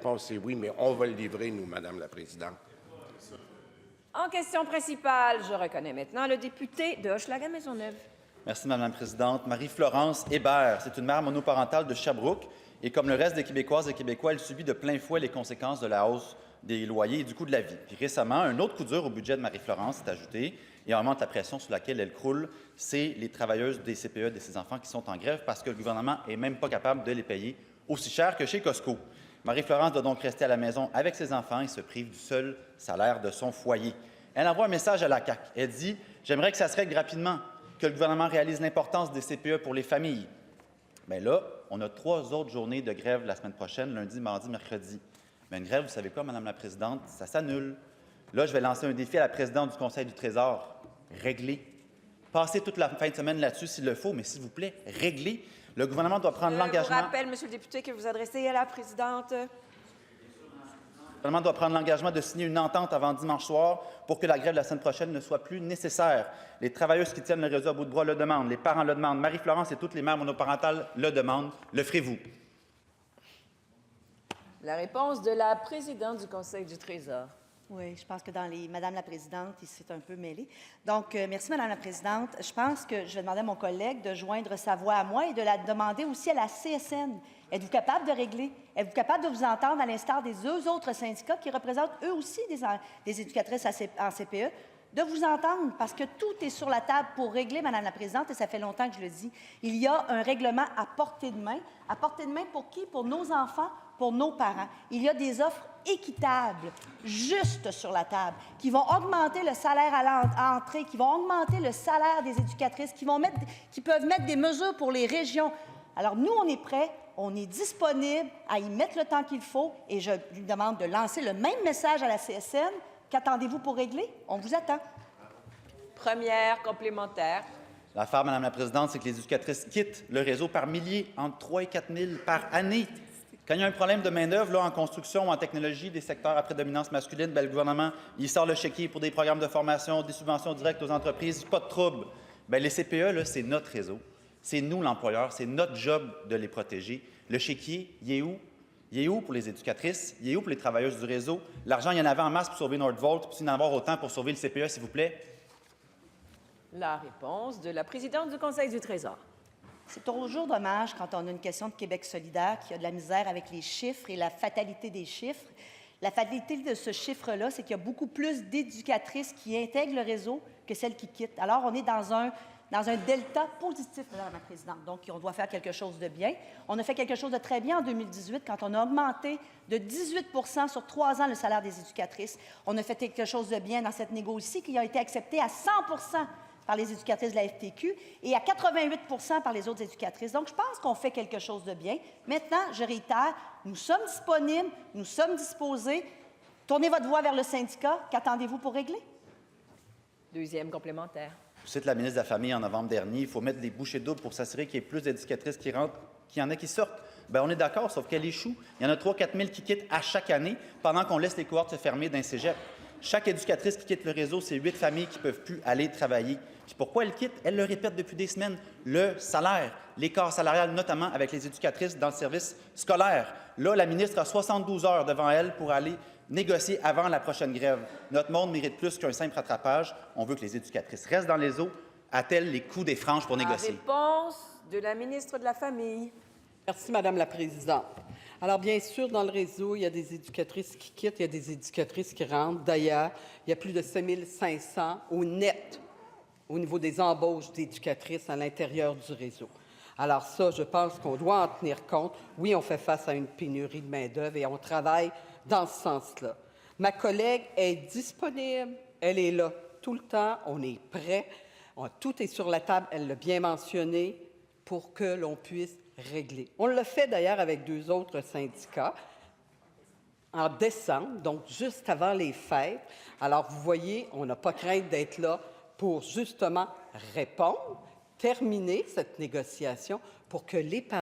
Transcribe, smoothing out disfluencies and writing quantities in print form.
réponse, c'est oui, mais on va le livrer, nous, Madame la Présidente. En question principale, je reconnais maintenant le député de Hochelaga-Maisonneuve. Merci, Madame la Présidente. Marie-Florence Hébert, c'est une mère monoparentale de Sherbrooke et comme le reste des Québécoises et Québécois, elle subit de plein fouet les conséquences de la hausse des loyers et du coût de la vie. Puis récemment, un autre coup dur au budget de Marie-Florence s'est ajouté et augmente la pression sur laquelle elle croule. C'est les travailleuses des CPE de ses enfants qui sont en grève parce que le gouvernement n'est même pas capable de les payer aussi cher que chez Costco. Marie-Florence doit donc rester à la maison avec ses enfants et se prive du seul salaire de son foyer. Elle envoie un message à la CAQ. Elle dit « J'aimerais que ça se règle rapidement, que le gouvernement réalise l'importance des CPE pour les familles. » Bien là, on a 3 autres journées de grève la semaine prochaine, lundi, mardi, mercredi. Mais une grève, vous savez quoi, Madame la Présidente, ça s'annule. Là, je vais lancer un défi à la présidente du Conseil du Trésor. Réglez. Passez toute la fin de semaine là-dessus s'il le faut, mais s'il vous plaît, réglez. Le gouvernement doit prendre l'engagement. Je vous rappelle, Monsieur le député, que vous adressez à la présidente. Le gouvernement doit prendre l'engagement de signer une entente avant dimanche soir pour que la grève de la semaine prochaine ne soit plus nécessaire. Les travailleuses qui tiennent le réseau à bout de bras le demandent, les parents le demandent, Marie-Florence et toutes les mères monoparentales le demandent. Le ferez-vous? La réponse de la présidente du Conseil du Trésor. Oui, je pense que Madame la Présidente, il s'est un peu mêlé. Donc, merci, Madame la Présidente. Je pense que je vais demander à mon collègue de joindre sa voix à moi et de la demander aussi à la CSN. Êtes-vous capable de régler? Êtes-vous capable de vous entendre à l'instar des 2 autres syndicats qui représentent eux aussi des éducatrices en CPE? De vous entendre, parce que tout est sur la table pour régler, Madame la Présidente, et ça fait longtemps que je le dis. Il y a un règlement à portée de main. À portée de main pour qui? Pour nos enfants, pour nos parents. Il y a des offres équitables, justes sur la table, qui vont augmenter le salaire à l'entrée, qui vont augmenter le salaire des éducatrices, qui peuvent mettre des mesures pour les régions. Alors, nous, on est prêts, on est disponible à y mettre le temps qu'il faut, et je lui demande de lancer le même message à la CSN. Qu'attendez-vous pour régler? On vous attend. Première complémentaire. L'affaire, Madame la Présidente, c'est que les éducatrices quittent le réseau par milliers, entre 3 et 4 000 par année. Quand il y a un problème de main-d'œuvre en construction ou en technologie des secteurs à prédominance masculine, bien, le gouvernement il sort le chéquier pour des programmes de formation, des subventions directes aux entreprises, pas de trouble. Bien, les CPE, c'est notre réseau. C'est nous l'employeur, c'est notre job de les protéger. Le chéquier, il est où? Il est où pour les éducatrices? Il est où pour les travailleuses du réseau? L'argent, il y en avait en masse pour sauver Nordvolt, puis il y en avoir autant pour sauver le CPE, s'il vous plaît? La réponse de la présidente du Conseil du Trésor. C'est toujours dommage quand on a une question de Québec solidaire qui a de la misère avec les chiffres et la fatalité des chiffres. La fatalité de ce chiffre-là, c'est qu'il y a beaucoup plus d'éducatrices qui intègrent le réseau que celles qui quittent. Alors, on est dans un delta positif, Madame la Présidente. Donc, on doit faire quelque chose de bien. On a fait quelque chose de très bien en 2018 quand on a augmenté de 18 sur 3 ans le salaire des éducatrices. On a fait quelque chose de bien dans cette négo ici qui a été acceptée à 100 par les éducatrices de la FTQ et à 88 par les autres éducatrices. Donc, je pense qu'on fait quelque chose de bien. Maintenant, je réitère, nous sommes disponibles, nous sommes disposés. Tournez votre voix vers le syndicat. Qu'attendez-vous pour régler? Deuxième complémentaire. Je cite la ministre de la Famille en novembre dernier, il faut mettre des bouchées doubles pour s'assurer qu'il y ait plus d'éducatrices qui rentrent qu'il y en a qui sortent. Bien, on est d'accord, sauf qu'elle échoue. Il y en a 3 000 à 4 000 qui quittent à chaque année pendant qu'on laisse les cohortes se fermer d'un cégep. Chaque éducatrice qui quitte le réseau, c'est 8 familles qui ne peuvent plus aller travailler. Puis pourquoi elles quittent? Elles le répètent depuis des semaines. Le salaire, l'écart salarial, notamment avec les éducatrices dans le service scolaire. Là, la ministre a 72 heures devant elle pour aller négocier avant la prochaine grève. Notre monde mérite plus qu'un simple rattrapage. On veut que les éducatrices restent dans les eaux, attellent les coups des franges pour négocier. La réponse de la ministre de la Famille. Merci, Madame la Présidente. Alors, bien sûr, dans le réseau, il y a des éducatrices qui quittent, il y a des éducatrices qui rentrent. D'ailleurs, il y a plus de 5 500 au net au niveau des embauches d'éducatrices à l'intérieur du réseau. Alors ça, je pense qu'on doit en tenir compte. Oui, on fait face à une pénurie de main-d'œuvre et on travaille dans ce sens-là. Ma collègue est disponible, elle est là tout le temps, on est prêt, tout est sur la table, elle l'a bien mentionné, pour que l'on puisse régler. On l'a fait d'ailleurs avec 2 autres syndicats en décembre, donc juste avant les fêtes. Alors, vous voyez, on n'a pas crainte d'être là pour justement répondre, terminer cette négociation pour que les parents